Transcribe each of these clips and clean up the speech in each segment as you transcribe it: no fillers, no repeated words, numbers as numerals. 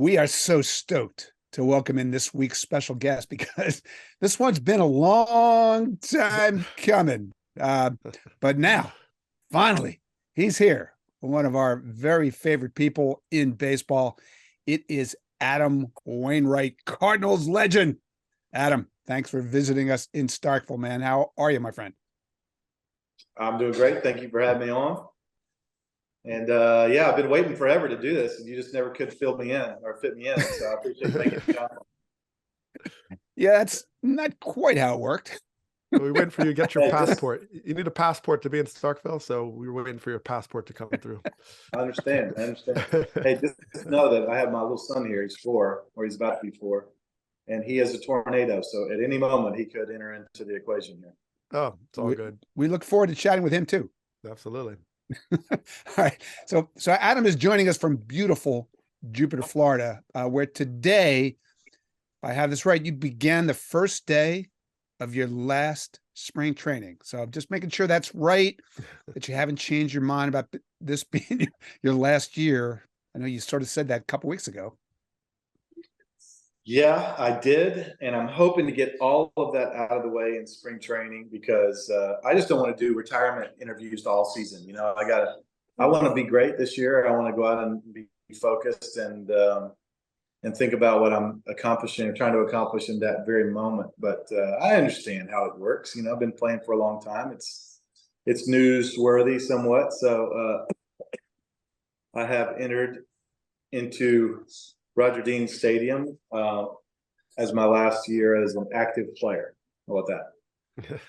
We are so stoked to welcome in this week's special guest because this one's been a long time coming. But now, finally, he's here. One of our very favorite people in baseball. It is Adam Wainwright, Cardinals legend. Adam, thanks for visiting us in Starkville, man. How are you, my friend? I'm doing great. Thank you for having me on. And yeah, I've been waiting forever to do this, and you just never could fill me in or fit me in. So I appreciate you making the time. Yeah, that's not quite how it worked. We were waiting for you to get your passport. You need a passport to be in Starkville, so we were waiting for your passport to come through. I understand. Hey, just know that I have my little son here. He's 4, or he's about to be 4, and he is a tornado. So at any moment, he could enter into the equation here. Oh, it's all good. We look forward to chatting with him too. Absolutely. All right. So Adam is joining us from beautiful Jupiter, Florida, where today, if I have this right, you began the first day of your last spring training. So I'm just making sure that's right, that you haven't changed your mind about this being your last year. I know you sort of said that a couple weeks ago. Yeah, I did, and I'm hoping to get all of that out of the way in spring training because I just don't want to do retirement interviews all season. You know, I want to be great this year. I want to go out and be focused and think about what I'm accomplishing or trying to accomplish in that very moment. But I understand how it works. You know, I've been playing for a long time. It's newsworthy somewhat. So I have entered into Roger Dean Stadium as my last year as an active player. How about that?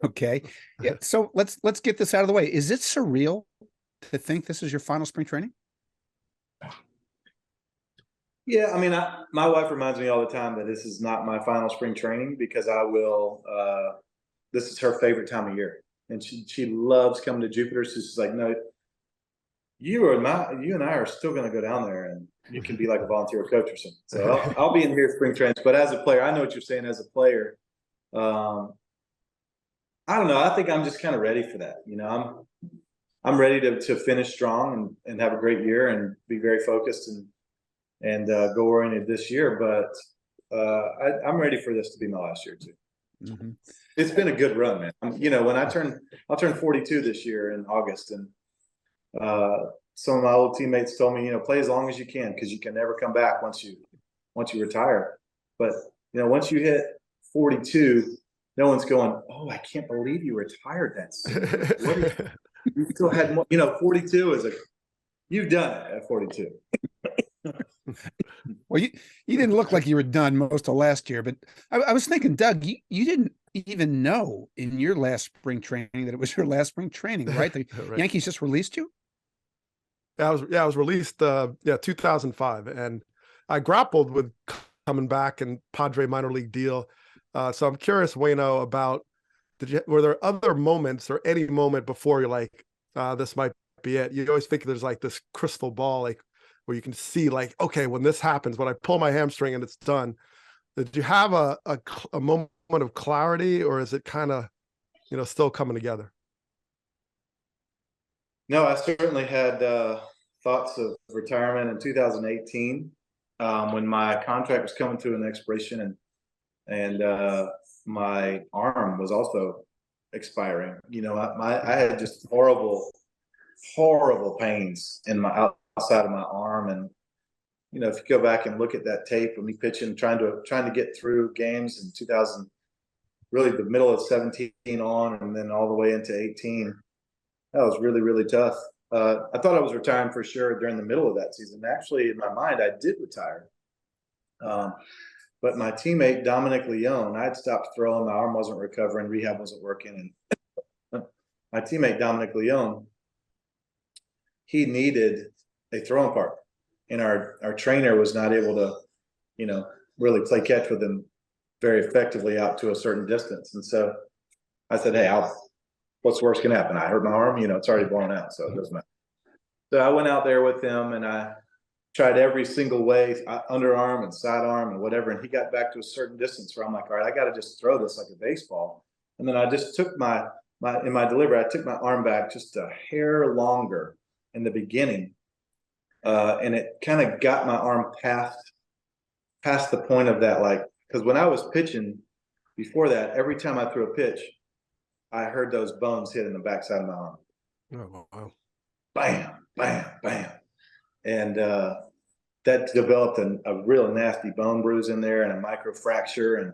Okay. Yeah. So let's get this out of the way. Is it surreal to think this is your final spring training? Yeah, I mean, my wife reminds me all the time that this is not my final spring training because this is her favorite time of year, and she loves coming to Jupiter. So she's like, no, you and I are still going to go down there, and you can be like a volunteer coach or something. So I'll be in here spring training. But as a player, I know what you're saying. As a player, I don't know. I think I'm just kind of ready for that. You know, I'm ready to finish strong and have a great year and be very focused and go oriented this year. But I'm ready for this to be my last year too. Mm-hmm. It's been a good run, man. You know, when I'll turn 42 this year in August, and some of my old teammates told me, you know, play as long as you can because you can never come back once you retire. But you know, once you hit 42, no one's going, oh, I can't believe you retired that soon. You still had more, you know, 42 is you've done it at 42. Well, you didn't look like you were done most of last year, but I was thinking, Doug, you didn't even know in your last spring training that it was your last spring training, right? The Right. Yankees just released you? I was released 2005, and I grappled with coming back and Padre minor league deal. So I'm curious, Wayno, about were there other moments or any moment before you're like, this might be it? You always think there's like this crystal ball, like where you can see like, okay, when this happens, when I pull my hamstring and it's done. Did you have a moment of clarity, or is it kind of, you know, still coming together? No, I certainly had thoughts of retirement in 2018 when my contract was coming to an expiration and my arm was also expiring. You know, I had just horrible pains in my outside of my arm, and you know, if you go back and look at that tape of me pitching, trying to get through games in 2000, really the middle of 17 on, and then all the way into 18. That was really, really tough. I thought I was retiring for sure during the middle of that season. Actually, in my mind, I did retire. But my teammate, Dominic Leone, I had stopped throwing. My arm wasn't recovering. Rehab wasn't working. And my teammate, Dominic Leone, he needed a throwing partner. And our trainer was not able to, you know, really play catch with him very effectively out to a certain distance. And so I said, hey, what's worse can happen? I hurt my arm, you know, it's already blown out, so it doesn't matter. So I went out there with him and I tried every single way, underarm and sidearm and whatever. And he got back to a certain distance where I'm like, all right, I got to just throw this like a baseball. And then I just took in my delivery, I took my arm back just a hair longer in the beginning. and it kind of got my arm past the point of that, like, because when I was pitching before that, every time I threw a pitch, I heard those bones hit in the backside of my arm. Oh, wow. Bam, bam, bam. And that developed a real nasty bone bruise in there and a microfracture. And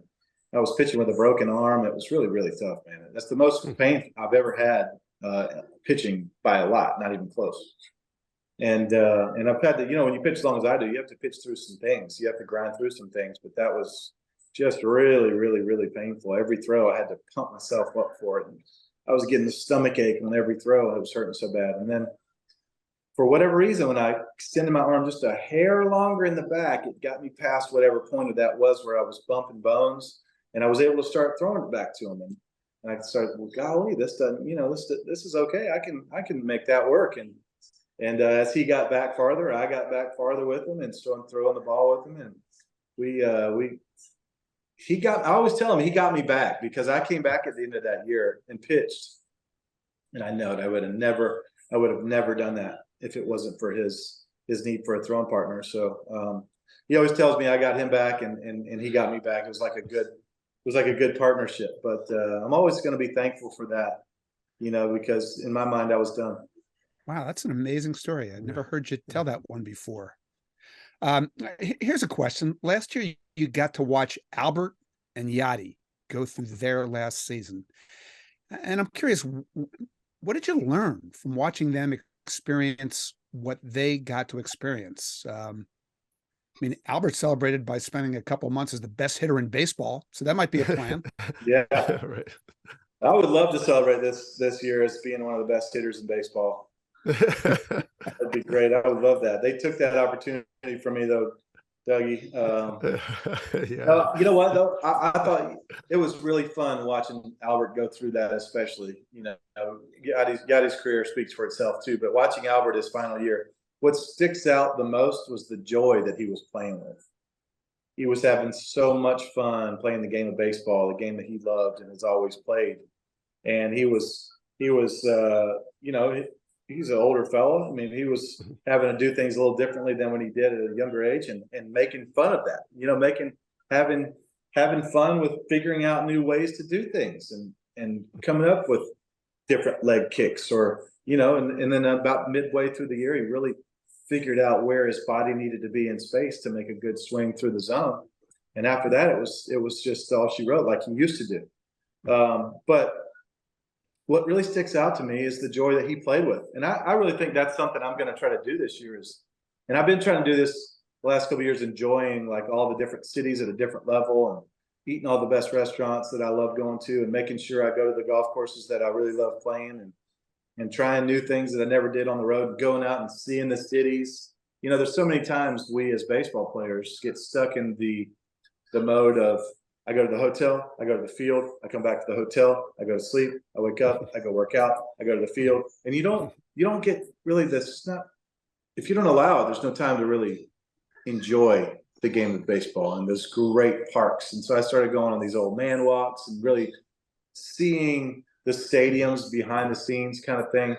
I was pitching with a broken arm. It was really, really tough, man. That's the most pain I've ever had pitching by a lot, not even close. And I've had to, when you pitch as long as I do, you have to pitch through some things. You have to grind through some things. But that was just really, really, really painful. Every throw, I had to pump myself up for it. And I was getting the stomach ache on every throw. It was hurting so bad. And then for whatever reason, when I extended my arm just a hair longer in the back, it got me past whatever point of that was where I was bumping bones. And I was able to start throwing it back to him. And I started, well, golly, this doesn't, this is okay. I can make that work. And as he got back farther, I got back farther with him and started throwing the ball with him. And I always tell him he got me back, because I came back at the end of that year and pitched. And I know I would have never done that if it wasn't for his need for a throwing partner. So he always tells me I got him back and he got me back. It was like a good partnership. But I'm always going to be thankful for that, because in my mind I was done. Wow, that's an amazing story. I've never heard you tell that one before. Here's a question. Last year, you got to watch Albert and Yadi go through their last season. And I'm curious, what did you learn from watching them experience what they got to experience? I mean, Albert celebrated by spending a couple months as the best hitter in baseball. So that might be a plan. Yeah. Right. I would love to celebrate this year as being one of the best hitters in baseball. That'd be great. I would love that. They took that opportunity from me, though, Dougie. Yeah. You know what, though? I thought it was really fun watching Albert go through that, especially. Yadi's career speaks for itself, too. But watching Albert his final year, what sticks out the most was the joy that he was playing with. He was having so much fun playing the game of baseball, the game that he loved and has always played. And he's an older fellow. I mean, he was having to do things a little differently than when he did at a younger age, and making fun of that, having fun with figuring out new ways to do things and coming up with different leg kicks and then about midway through the year, he really figured out where his body needed to be in space to make a good swing through the zone. And after that, it was just all she wrote, like he used to do. But what really sticks out to me is the joy that he played with. And I really think that's something I'm going to try to do this year and I've been trying to do this the last couple of years, enjoying like all the different cities at a different level and eating all the best restaurants that I love going to and making sure I go to the golf courses that I really love playing and trying new things that I never did on the road, going out and seeing the cities. There's so many times we as baseball players get stuck in the mode of, I go to the hotel, I go to the field, I come back to the hotel, I go to sleep, I wake up, I go work out, I go to the field. And you don't get really this, if you don't allow it, there's no time to really enjoy the game of baseball and those great parks. And so I started going on these old man walks and really seeing the stadiums behind the scenes kind of thing.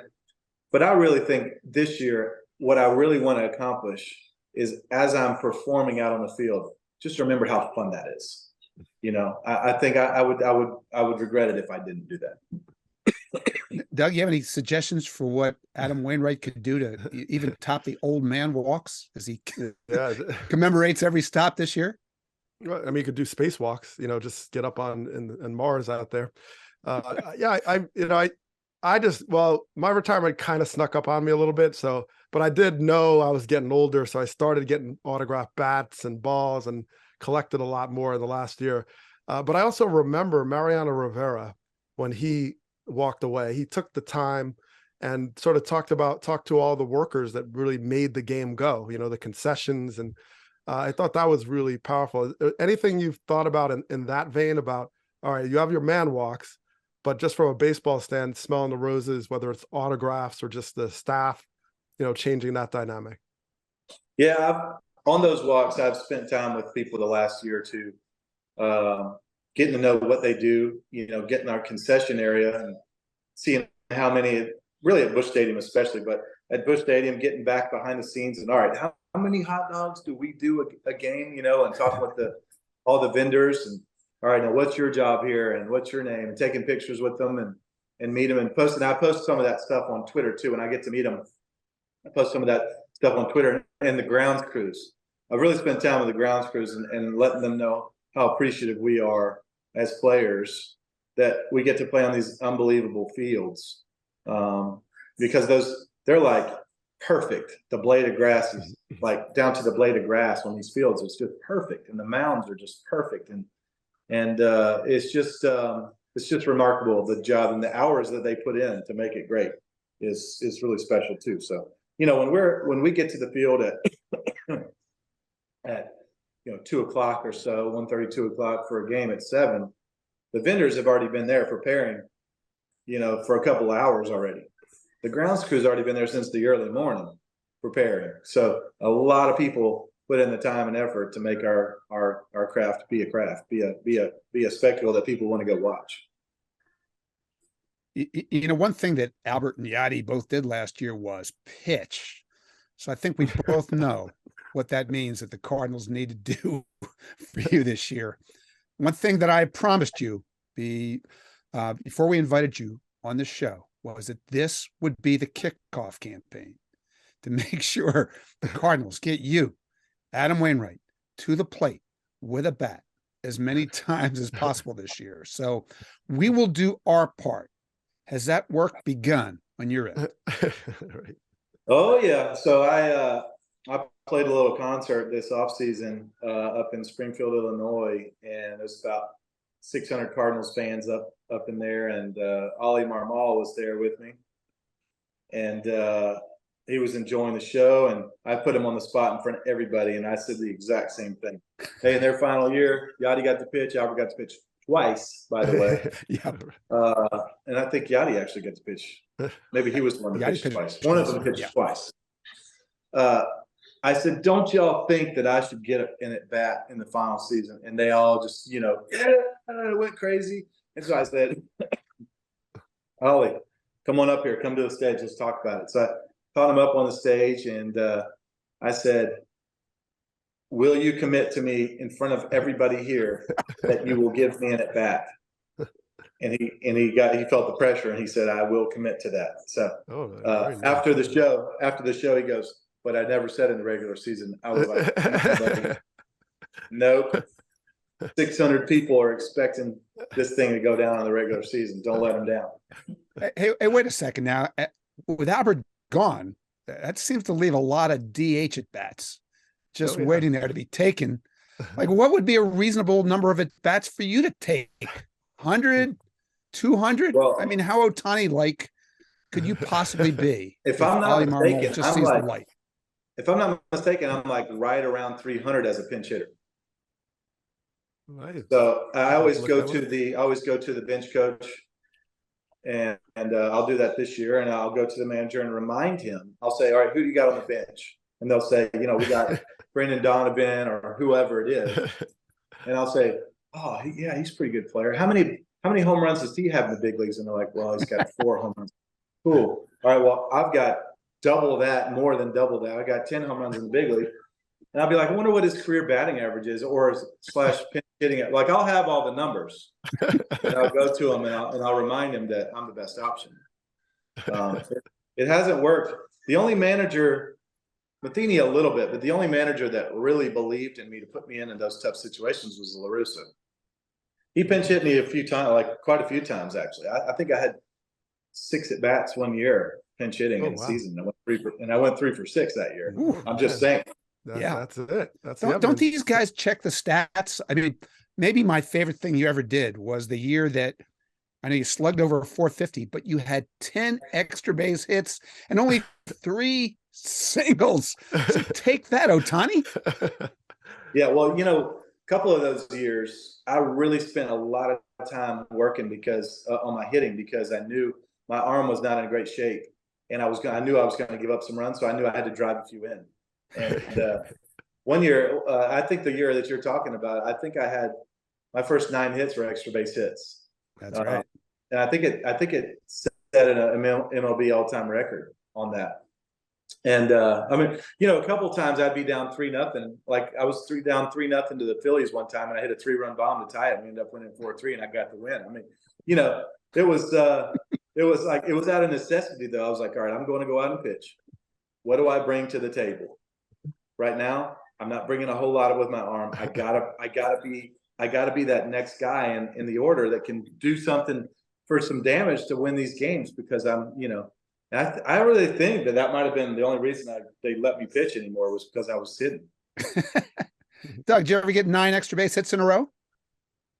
But I really think this year, what I really want to accomplish is, as I'm performing out on the field, just remember how fun that is. I think I would regret it if I didn't do that. Doug, you have any suggestions for what Adam Wainwright could do to even top the old man walks as he commemorates every stop this year? I mean, you could do spacewalks, just get up on Mars out there. My retirement kind of snuck up on me a little bit. So, but I did know I was getting older. So I started getting autographed bats and balls and collected a lot more in the last year. But I also remember Mariano Rivera, when he walked away, he took the time and sort of talked to all the workers that really made the game go, the concessions. And I thought that was really powerful. Anything you've thought about in that vein about, all right, you have your man walks, but just from a baseball stand, smelling the roses, whether it's autographs or just the staff, changing that dynamic? Yeah, on those walks, I've spent time with people the last year or two, getting to know what they do, getting our concession area and seeing how many, really at Busch Stadium especially, but at Busch Stadium, getting back behind the scenes, and all right, how many hot dogs do we do a game? You know, and talking with all the vendors, and all right, now what's your job here, and what's your name, and taking pictures with them, and meet them, and posting. I post some of that stuff on Twitter too, when I get to meet them. I post some of that stuff on Twitter, and the grounds crews. I really spent time with the grounds crews and letting them know how appreciative we are as players that we get to play on these unbelievable fields, because they're like perfect. The blade of grass is like down to the blade of grass on these fields. It's just perfect, and the mounds are just perfect, and it's just remarkable, the job and the hours that they put in to make it great is really special too. So, you know, when we get to the field at 2 o'clock or so, 1:30, 2 o'clock for a game at 7, the vendors have already been there preparing, for a couple of hours already. The grounds crew's already been there since the early morning preparing. So a lot of people put in the time and effort to make our craft, be a spectacle that people want to go watch. One thing that Albert and Yadi both did last year was pitch. So I think we both know what that means that the Cardinals need to do for you this year. One thing that I promised you before we invited you on the show was that this would be the kickoff campaign to make sure the Cardinals get you, Adam Wainwright, to the plate with a bat as many times as possible this year. So we will do our part. Has that work begun on your end? Right. Oh yeah. So I played a little concert this offseason up in Springfield, Illinois, and there's about 600 Cardinals fans up in there, and Ollie Marmol was there with me, and he was enjoying the show, and I put him on the spot in front of everybody, and I said the exact same thing. Hey, in their final year, Yadi got to pitch, Albert got to pitch twice, by the way. Yeah. And I think Yadi actually got to pitch. Maybe he was the one that pitched twice. One of them pitched twice. I said, don't y'all think that I should get an at bat in the final season? And they all just, went crazy. And so I said, Ollie, come on up here. Come to the stage. Let's talk about it. So I called him up on the stage, and I said, will you commit to me in front of everybody here that you will give me an at bat? And he felt the pressure, and he said, I will commit to that. So after the show, he goes, but I never said in the regular season. I was like, nope. 600 people are expecting this thing to go down in the regular season. Don't let them down. Hey, wait a second now. With Albert gone, that seems to leave a lot of DH at bats just waiting there to be taken. Like, what would be a reasonable number of at bats for you to take? 100, 200? Well, I mean, how Ohtani-like could you possibly be? If I'm not mistaken, if I'm not mistaken, I'm like right around 300 as a pinch hitter. Nice. So I always go to the bench coach, and I'll do that this year, and I'll go to the manager and remind him. I'll say, all right, who do you got on the bench? And they'll say, we got Brendan Donovan or whoever it is. And I'll say, oh, he's a pretty good player. How many home runs does he have in the big leagues? And they're like, well, he's got 4 home runs. Cool. All right, well, I've got double that, more than double that. I got 10 home runs in the big league. And I'll be like, I wonder what his career batting average is, or / pinch hitting it. Like, I'll have all the numbers. And I'll go to him, and I'll remind him that I'm the best option. It hasn't worked. The only manager, Matheny a little bit, but the only manager that really believed in me to put me in those tough situations was La Russa. He pinch hit me a few times, like quite a few times, actually. I think I had 6 at bats one year pinch hitting in the season. I went 3 for 6 that year. Ooh, I'm just saying. That's it. Don't these guys check the stats? I mean, maybe my favorite thing you ever did was the year that I know you slugged over 450, but you had 10 extra base hits and only 3 singles. So take that, Ohtani. Yeah, well, a couple of those years, I really spent a lot of time working because on my hitting, because I knew my arm was not in great shape, and I knew I was going to give up some runs, so I knew I had to drive a few in. And one year, I think the year that you're talking about, I think I had my first 9 hits were extra base hits. That's right. And I think it set an MLB all-time record on that. And I mean, a couple of times I'd be down 3-0. Like I was down 3-0 to the Phillies one time, and I hit a 3-run bomb to tie it, and we ended up winning 4-3, and I got the win. I mean, it was out of necessity though. I was like, all right, I'm going to go out and pitch. What do I bring to the table? Right now, I'm not bringing a whole lot with my arm. I gotta be that next guy in the order that can do something for some damage to win these games, because I really think that might have been the only reason they let me pitch anymore, was because I was sitting. Doug, did you ever get 9 extra base hits in a row?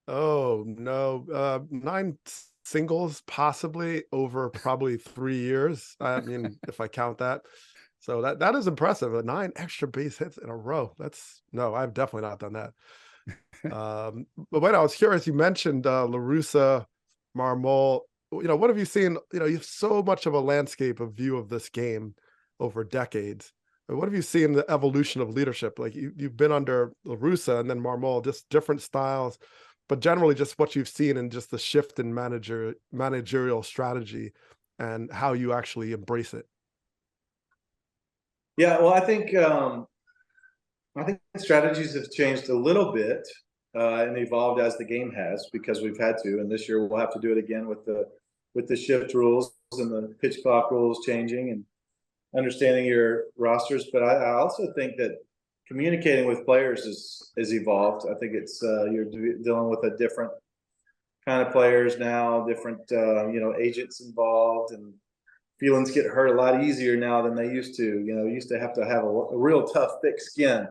Oh no, 9 singles possibly over probably 3 years. I mean, if I count that. So that is impressive. 9 extra base hits in a row. No, I've definitely not done that. But when I was curious, you mentioned La Russa, Marmol. What have you seen? You have so much of a landscape of view of this game over decades. What have you seen the evolution of leadership? Like you've been under La Russa and then Marmol, just different styles, but generally just what you've seen and just the shift in managerial strategy and how you actually embrace it. Yeah, well, I think strategies have changed a little bit and evolved as the game has, because we've had to, and this year we'll have to do it again with the shift rules and the pitch clock rules changing and understanding your rosters. But I also think that communicating with players is evolved. I think it's you're dealing with a different kind of players now, different agents involved, and feelings get hurt a lot easier now than they used to. You used to have a real tough, thick skin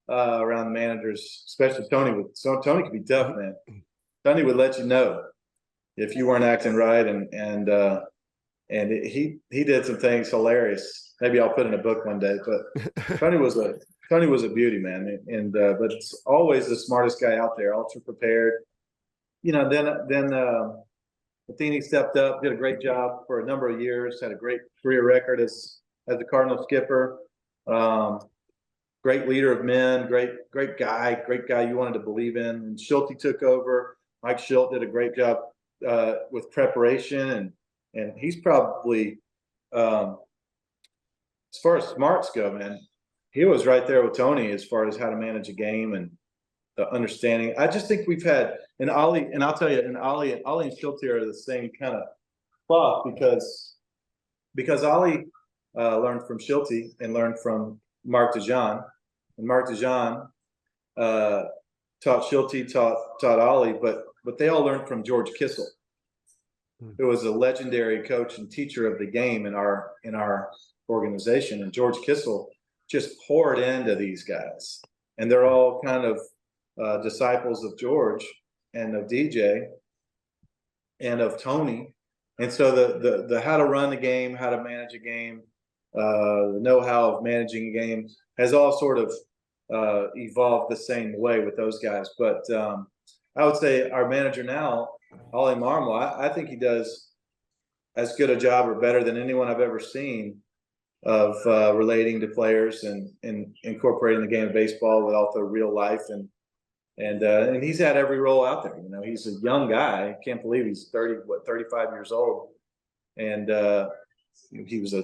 around the managers, especially Tony. Tony could be tough, man. Tony would let you know if you weren't acting right, and he did some things hilarious. Maybe I'll put in a book one day. But Tony was a beauty, man, and but it's always the smartest guy out there, ultra prepared. Then Matheny stepped up, did a great job for a number of years, had a great career record as the Cardinal skipper. Great leader of men, great guy you wanted to believe in. And Schulte took over. Mike Schulte did a great job with preparation, and he's probably as far as smarts go, man, he was right there with Tony as far as how to manage a game and the understanding. I just think we've had, and Ollie, and I'll tell you, and Ollie and Schulte are the same kind of cloth, because Ollie learned from Schulte and learned from Mark DeJean, and Mark DeJean taught Schulte, taught Ollie, but they all learned from George Kissel, who was a legendary coach and teacher of the game in our organization. And George Kissel just poured into these guys, and they're all kind of disciples of George and of DJ and of Tony. And so the how to run the game, how to manage a game, the know-how of managing a game has all sort of evolved the same way with those guys. But I would say our manager now, Ollie Marmol, I think he does as good a job or better than anyone I've ever seen of relating to players and incorporating the game of baseball with also real life. And he's had every role out there. He's a young guy. I can't believe he's 35 years old. And he was a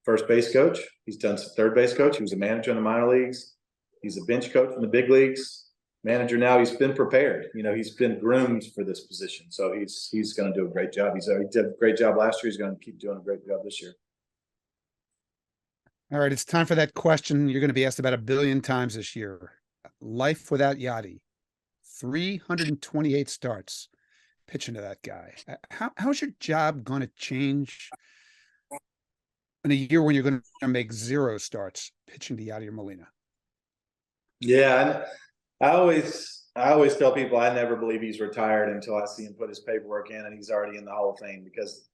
first base coach. He's done some third base coach. He was a manager in the minor leagues. He's a bench coach in the big leagues. Manager now. He's been prepared. He's been groomed for this position. So he's going to do a great job. He did a great job last year. He's going to keep doing a great job this year. All right, it's time for that question you're going to be asked about 1 billion times this year. Life without Yadi. 328 starts pitching to that guy. How's your job going to change in a year when you're going to make 0 starts pitching to Yadi or Molina? Yeah, I always tell people I never believe he's retired until I see him put his paperwork in and he's already in the Hall of Fame, because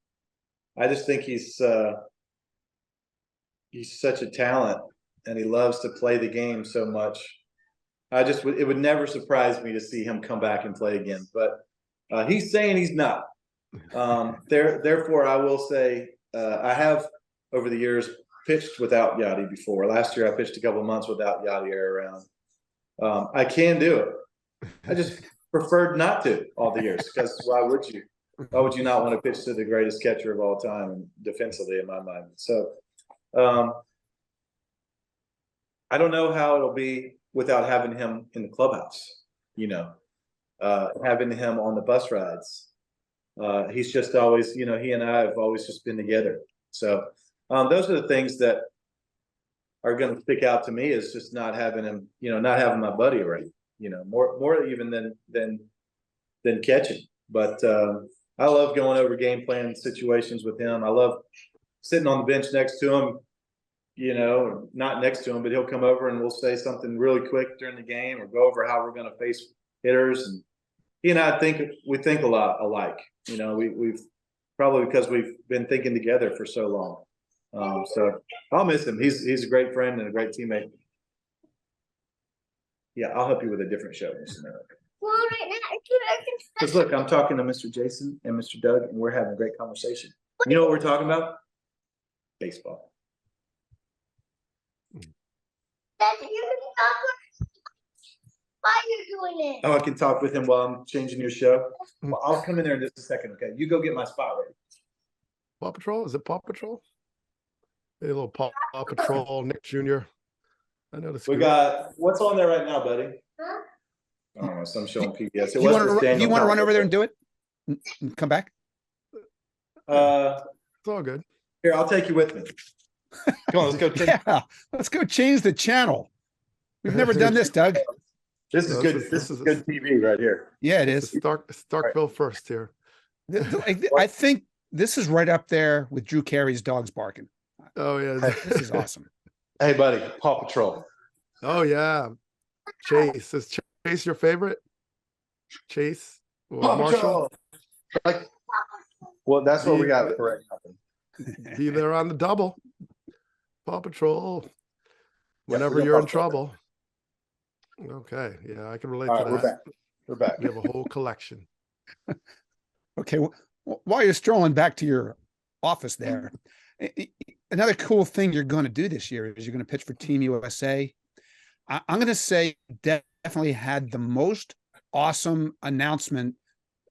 I just think he's such a talent and he loves to play the game so much. It would never surprise me to see him come back and play again, but he's saying he's not. Therefore, I will say I have over the years pitched without Yadi before. Last year, I pitched a couple of months without Yadier around. I can do it. I just preferred not to all the years, because why would you? Why would you not want to pitch to the greatest catcher of all time and defensively, in my mind? So I don't know how it'll be without having him in the clubhouse, having him on the bus rides. He's just always, he and I have always just been together. So those are the things that are going to stick out to me, is just not having him, not having my buddy around, more even than catching. But I love going over game plan situations with him. I love sitting on the bench next to him, not next to him, but he'll come over and we'll say something really quick during the game or go over how we're going to face hitters. And he and I think a lot alike. We've probably because we've been thinking together for so long. So I'll miss him. He's a great friend and a great teammate. Yeah, I'll help you with a different show. Well, right now, I can Because look, I'm talking to Mr. Jason and Mr. Doug, and we're having a great conversation. You know what we're talking about? Baseball. Dad, you can talk with why you're doing it. Oh, I can talk with him while I'm changing your show. Well, I'll come in there in just a second. Okay, you go get my spot ready. Paw Patrol? Is it Paw Patrol? A little Paw Patrol, Nick Jr. I noticed. We got what's on there right now, buddy? Huh? I don't know, some showing PBS. You want to run over there and do it? And come back? It's all good. Here, I'll take you with me. Come on, let's go. Yeah, let's go change the channel. We've never done this, Doug. This is good. This is good TV right here. Yeah, it is. Starkville first here. I think this is right up there with Drew Carey's dogs barking. Oh yeah, this is awesome. Hey, buddy, Paw Patrol. Oh yeah, Chase. Is Chase your favorite? Chase or Paw Marshall? Patrol. Well, that's what we got correct. Be there on the double. Paw Patrol. Whenever you're in trouble. Okay, yeah, I can relate to that. We're back. We have a whole collection. Okay, while you're strolling back to your office there, another cool thing you're going to do this year is you're going to pitch for Team USA. I'm going to say definitely had the most awesome announcement,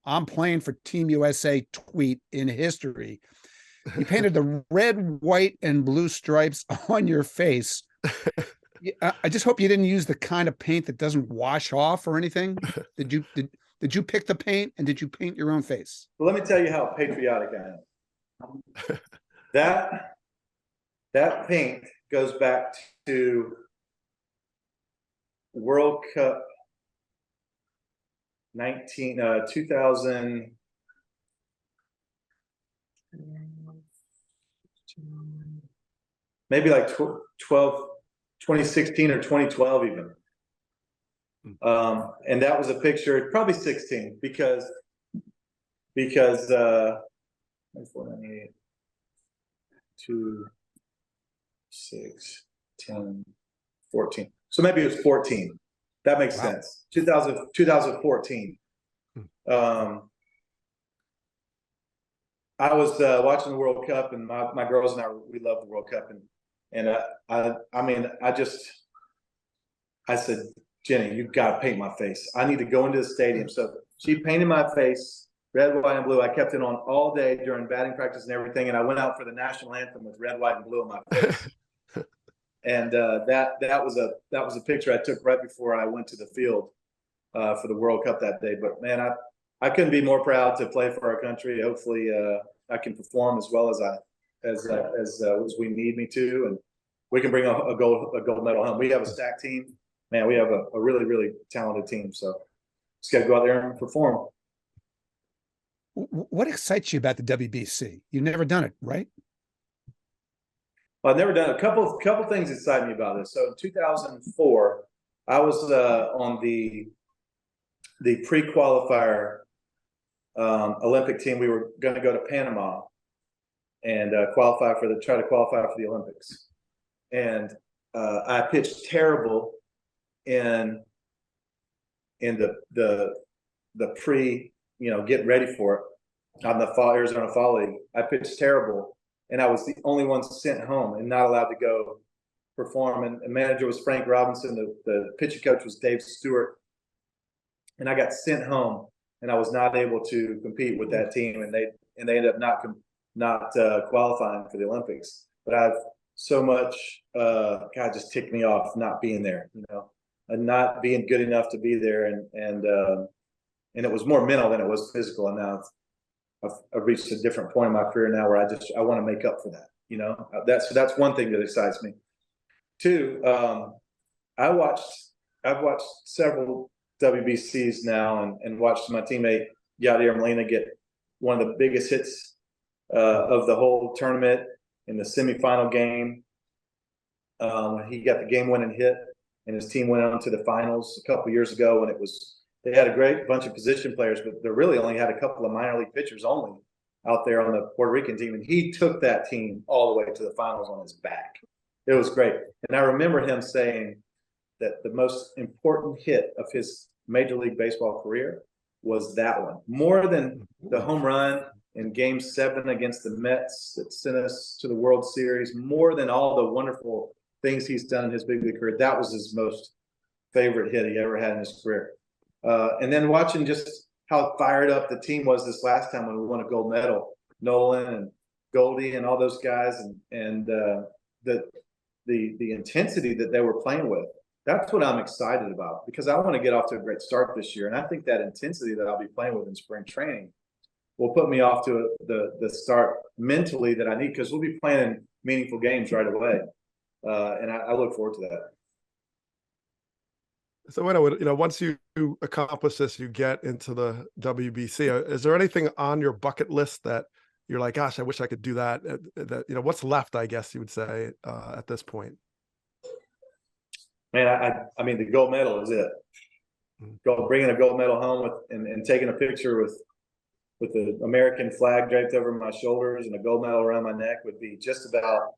"I'm playing for Team USA" tweet in history. You painted the red, white, and blue stripes on your face. I just hope you didn't use the kind of paint that doesn't wash off or anything. Did you pick the paint, and did you paint your own face? Well, let me tell you how patriotic I am. That paint goes back to World Cup 2000. Maybe like 2016 or 2012 even. And that was a picture, probably 16, because 498, 2, 6, 10, 14. So maybe it was 14. That makes sense. 2014. I was watching the World Cup, and my girls and I, we love the World Cup, and I said, Jenny, you've got to paint my face. I need to go into the stadium. So she painted my face red, white, and blue. I kept it on all day during batting practice and everything, and I went out for the national anthem with red, white, and blue on my face. And that was a picture I took right before I went to the field for the World Cup that day. But man, I couldn't be more proud to play for our country. Hopefully, I can perform as well as we need me to, and we can bring a gold medal home. We have a stacked team, man. We have a really, really talented team. So just got to go out there and perform. What excites you about the WBC? You've never done it, right? I've never done it. A couple things excite me about this. So in 2004, I was on the pre-qualifier Olympic team. We were going to go to Panama and try to qualify for the Olympics. And I pitched terrible in the pre, getting ready for it on the Arizona Fall League. I pitched terrible, and I was the only one sent home and not allowed to go perform. And the manager was Frank Robinson. The pitching coach was Dave Stewart. And I got sent home, and I was not able to compete with that team, and they ended up not qualifying for the Olympics. But so much, God, just ticked me off not being there, and not being good enough to be there. And it was more mental than it was physical. And now I've reached a different point in my career now where I want to make up for that. That's one thing that excites me. Two, I've watched several WBCs now and watched my teammate Yadier Molina get one of the biggest hits of the whole tournament in the semifinal game. He got the game-winning hit, and his team went on to the finals a couple years ago. And they had a great bunch of position players, but they really only had a couple of minor league pitchers only out there on the Puerto Rican team, and he took that team all the way to the finals on his back. It was great, and I remember him saying that the most important hit of his Major League Baseball career was that one, more than the home run in Game 7 against the Mets that sent us to the World Series, more than all the wonderful things he's done in his big league career. That was his most favorite hit he ever had in his career. And then watching just how fired up the team was this last time when we won a gold medal, Nolan and Goldie and all those guys, and the intensity that they were playing with. That's what I'm excited about, because I want to get off to a great start this year. And I think that intensity that I'll be playing with in spring training will put me off to the start mentally that I need, because we'll be playing meaningful games right away. And I look forward to that. So, once you accomplish this, you get into the WBC. Is there anything on your bucket list that you're like, gosh, I wish I could do that? What's left, I guess you would say, at this point? Man, I mean, the gold medal is it. Bringing a gold medal home and taking a picture with the American flag draped over my shoulders and a gold medal around my neck would be just about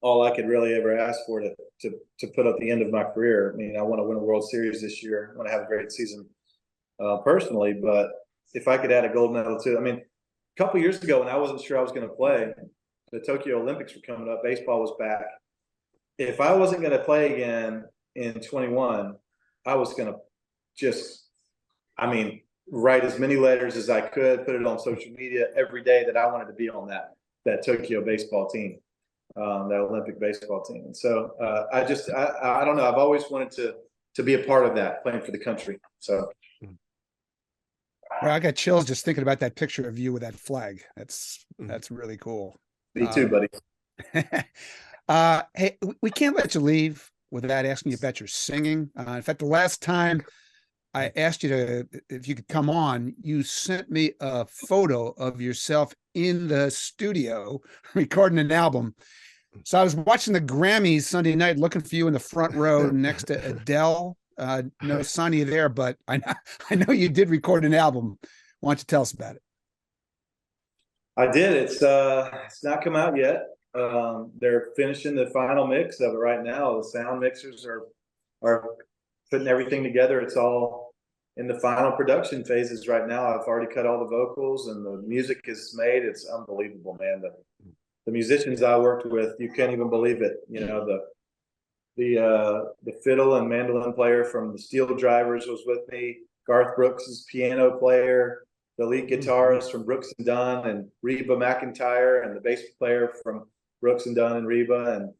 all I could really ever ask for to put up the end of my career. I mean, I want to win a World Series this year. I want to have a great season personally, but if I could add a gold medal too. I mean, a couple of years ago when I wasn't sure I was going to play, the Tokyo Olympics were coming up. Baseball was back. If I wasn't going to play again in 21, I was going to just, write as many letters as I could, put it on social media every day that I wanted to be on that Tokyo baseball team. That Olympic baseball team. And so I don't know. I've always wanted to be a part of that, playing for the country. So. Well, I got chills just thinking about that picture of you with that flag. That's really cool. Me too, buddy. Hey, we can't let you leave without asking you about your singing. In fact, the last time I asked you if you could come on, you sent me a photo of yourself in the studio recording an album. So I was watching the Grammys Sunday night, looking for you in the front row next to Adele. No sign of you there, but I know you did record an album. Why don't you tell us about it? I did. It's not come out yet. They're finishing the final mix of it right now. The sound mixers are putting everything together. It's all in the final production phases right now. I've already cut all the vocals and the music is made. It's unbelievable, man. The musicians I worked with, you can't even believe it. The fiddle and mandolin player from the Steel Drivers was with me. Garth Brooks' piano player, the lead guitarist from Brooks and Dunn, and Reba McEntire, and the bass player from Brooks and Dunn and Reba, and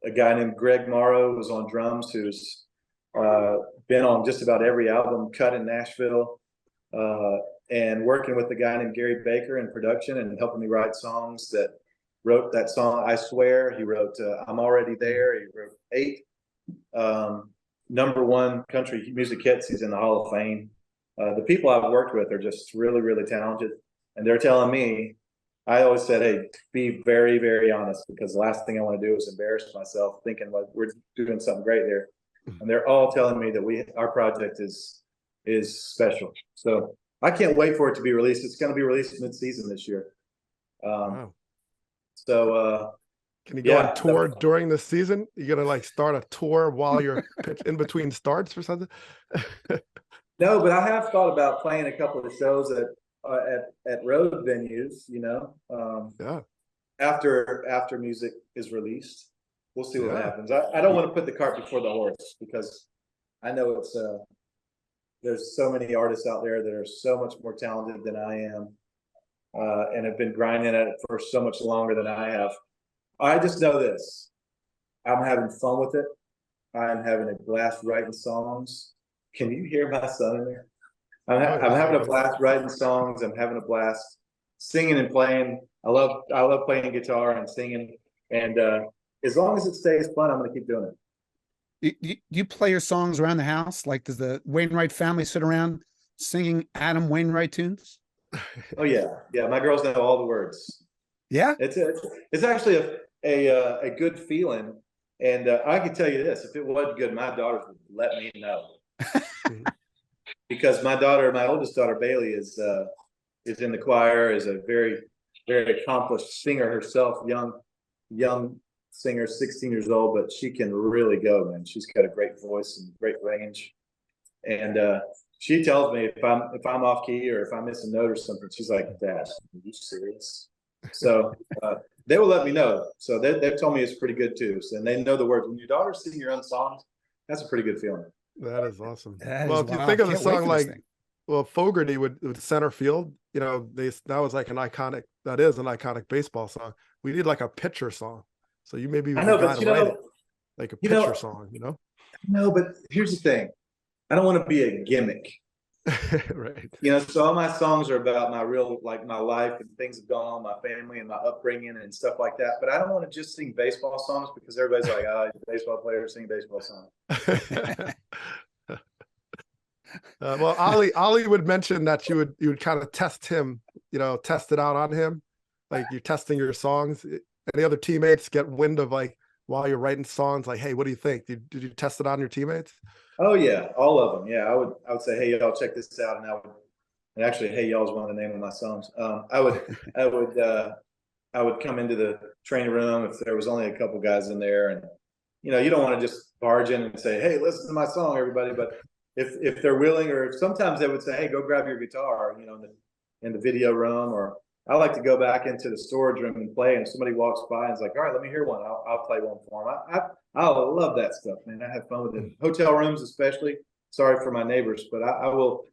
a guy named Greg Morrow was on drums, who's been on just about every album cut in Nashville, and working with a guy named Gary Baker in production and helping me write songs. That wrote that song I Swear. He wrote I'm Already There. He wrote 8 #1 country music hits. He's in the Hall of Fame. The people I've worked with are just really, really talented, and they're telling me, I always said, hey, be very, very honest, because the last thing I want to do is embarrass myself thinking like we're doing something great here. And they're all telling me that our project is special. So I can't wait for it to be released. It's going to be released mid-season this year. Wow. So can you go on tour during the season? You gonna start a tour while you're in between starts or something? No, but I have thought about playing a couple of shows at road venues. After music is released, we'll see what happens. I don't want to put the cart before the horse, because I know there's so many artists out there that are so much more talented than I am. and have been grinding at it for so much longer than I have. I just know this. I'm having fun with it. I'm having a blast writing songs. Can you hear my son in there? I'm having a blast writing songs. I'm having a blast singing and playing. I love playing guitar and singing. And as long as it stays fun, I'm going to keep doing it. You play your songs around the house? Like, does the Wainwright family sit around singing Adam Wainwright tunes? Oh yeah, yeah. My girls know all the words. Yeah, it's actually a good feeling. And I can tell you this: if it wasn't good, my daughters would let me know. Because my oldest daughter Bailey is in the choir, is a very, very accomplished singer herself, young singer, 16 years old, but she can really go, man. She's got a great voice and great range. And she tells me if I'm off key or if I miss a note or something, she's like, "Dad, are you serious?" So they will let me know. So they've told me it's pretty good too. So, and they know the words. When your daughters sing your own songs, that's a pretty good feeling. That is awesome. that Well, is if you wild. think of a Can't wait song for this like, thing. well, Fogerty would center field, you know, that was like an iconic baseball song. We need like a pitcher song. So you maybe I know, the guy but to write it, like a pitcher song, you know? No, but here's the thing. I don't want to be a gimmick. Right. You know, so all my songs are about my real, like my life and things have gone on, my family and my upbringing and stuff like that. But I don't want to just sing baseball songs because everybody's like, "Oh, he's a baseball player singing baseball songs." Well, Ollie would mention that you would kind of test him, you know, test it out on him, like you're testing your songs. Any other teammates get wind of like while you're writing songs, like, "Hey, what do you think? Did you test it on your teammates?" Oh yeah, all of them. Yeah, I would say, "Hey, y'all, check this out," and actually, "Hey, y'all" is one of the name of my songs. I would come into the training room if there was only a couple guys in there, and you know, you don't want to just barge in and say, "Hey, listen to my song, everybody." But if they're willing, or if sometimes they would say, "Hey, go grab your guitar," you know, in the video room, or I like to go back into the storage room and play. And if somebody walks by and is like, "All right, let me hear one," I'll play one for them. I love that stuff, man. I have fun with it. Hotel rooms, especially. Sorry for my neighbors, but I will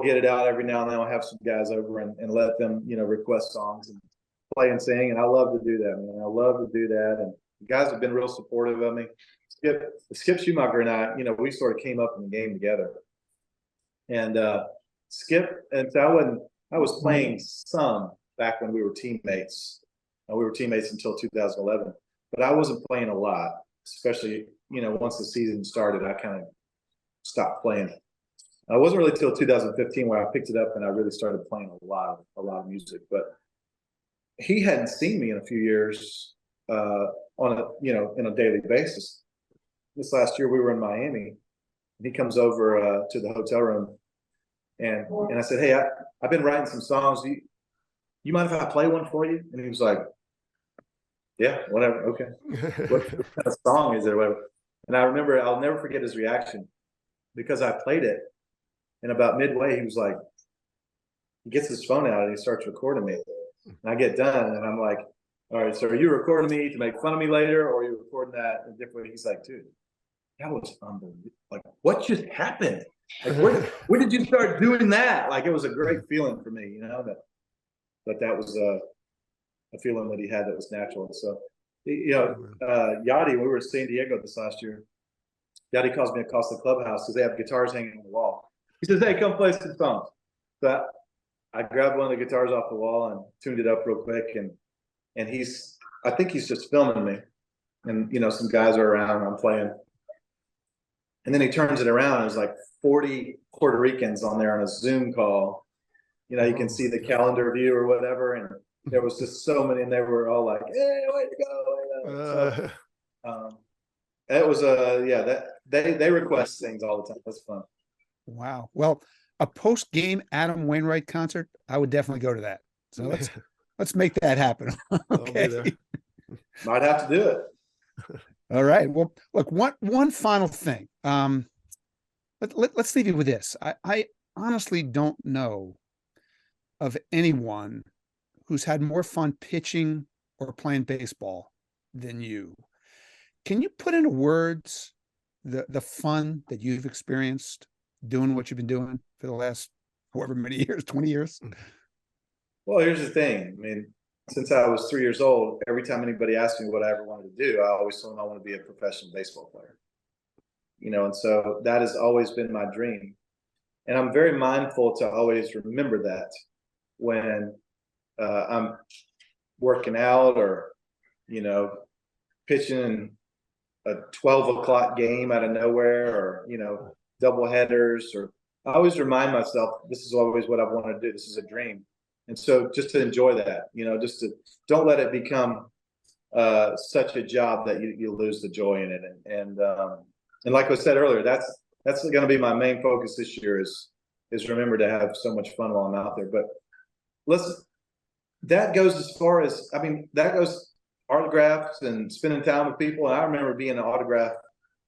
get it out every now and then. I'll have some guys over and let them, you know, request songs and play and sing. And I love to do that, man. I love to do that. And the guys have been real supportive of me. Skip Schumacher and I, you know, we sort of came up in the game together. And Skip, and so I was playing some back when we were teammates. We were teammates until 2011, but I wasn't playing a lot, especially, you know, once the season started, I kind of stopped playing. It wasn't really until 2015 where I picked it up and I really started playing a lot of music. But he hadn't seen me in a few years on a daily basis. This last year we were in Miami, and he comes over to the hotel room, and I said, "Hey, I've been writing some songs. Do you mind if I play one for you?" And he was like, "Yeah, whatever, okay." What kind of song is it or whatever? And I remember, I'll never forget his reaction, because I played it, and about midway he was like, he gets his phone out and he starts recording me. And I get done and I'm like, "All right, so are you recording me to make fun of me later, or are you recording that in a different way?" He's like, "Dude, that was unbelievable. Like, what just happened? Like, where did you start doing that?" Like, it was a great feeling for me, you know, that was a feeling that he had that was natural. And so, you know, Yadi, we were in San Diego this last year. Yadi calls me across the clubhouse because they have guitars hanging on the wall. He says, "Hey, come play some songs." So I grabbed one of the guitars off the wall and tuned it up real quick, and I think he's just filming me, and you know, some guys are around and I'm playing, and then he turns it around and there's like 40 Puerto Ricans on there on a Zoom call. You know, you can see the calendar view or whatever, and there was just so many, and they were all like, "Hey, way to go!" So, it was that they request things all the time. That's fun. Wow. Well, a post-game Adam Wainwright concert, I would definitely go to that. So let's make that happen. Okay. Might have to do it. All right. Well, look, one final thing. Let's leave you with this. I honestly don't know of anyone who's had more fun pitching or playing baseball than you. Can you put into words the fun that you've experienced doing what you've been doing for the last however many years, 20 years? Well, here's the thing. I mean, since I was 3 years old, every time anybody asked me what I ever wanted to do, I always told them I want to be a professional baseball player. And so that has always been my dream. And I'm very mindful to always remember that when I'm working out or, pitching a 12 o'clock game out of nowhere or, double headers, or I always remind myself, this is always what I want to do. This is a dream. And so just to enjoy that, just to don't let it become such a job that you lose the joy in it. And like I said earlier, that's going to be my main focus this year is remember to have so much fun while I'm out there. But that goes as far as, that goes autographs and spending time with people. And I remember being an autograph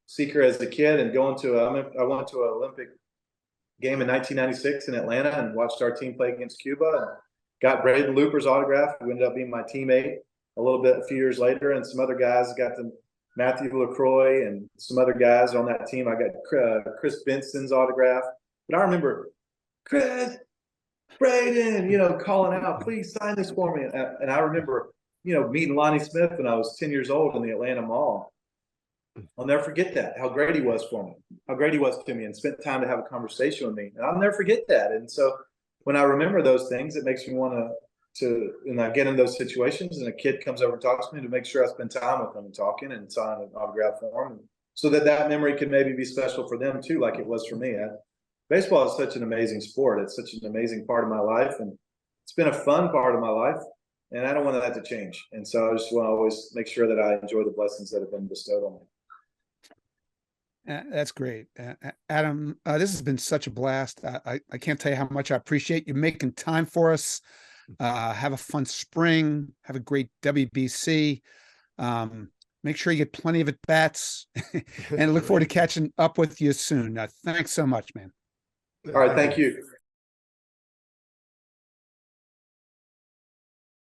seeker as a kid and going to I went to an Olympic game in 1996 in Atlanta and watched our team play against Cuba and got Braden Looper's autograph, who ended up being my teammate a few years later, and some other guys got them. Matthew LaCroix and some other guys on that team. I got Chris Benson's autograph. But I remember, Chris, Braden, calling out, please sign this for me. And I remember, meeting Lonnie Smith when I was 10 years old in the Atlanta Mall. I'll never forget that, how great he was for me, how great he was to me, and spent time to have a conversation with me. And I'll never forget that. And so when I remember those things, it makes me want and I get in those situations and a kid comes over and talks to me, to make sure I spend time with them and talking and sign an autograph for them, so that memory can maybe be special for them too, like it was for me. Baseball is such an amazing sport. It's such an amazing part of my life, and it's been a fun part of my life, and I don't want that to change. And so I just want to always make sure that I enjoy the blessings that have been bestowed on me. That's great. Adam, this has been such a blast. I can't tell you how much I appreciate you making time for us. Have a fun spring. Have a great WBC. Make sure you get plenty of at-bats. And I look forward to catching up with you soon. Thanks so much, man. All right. Thank you.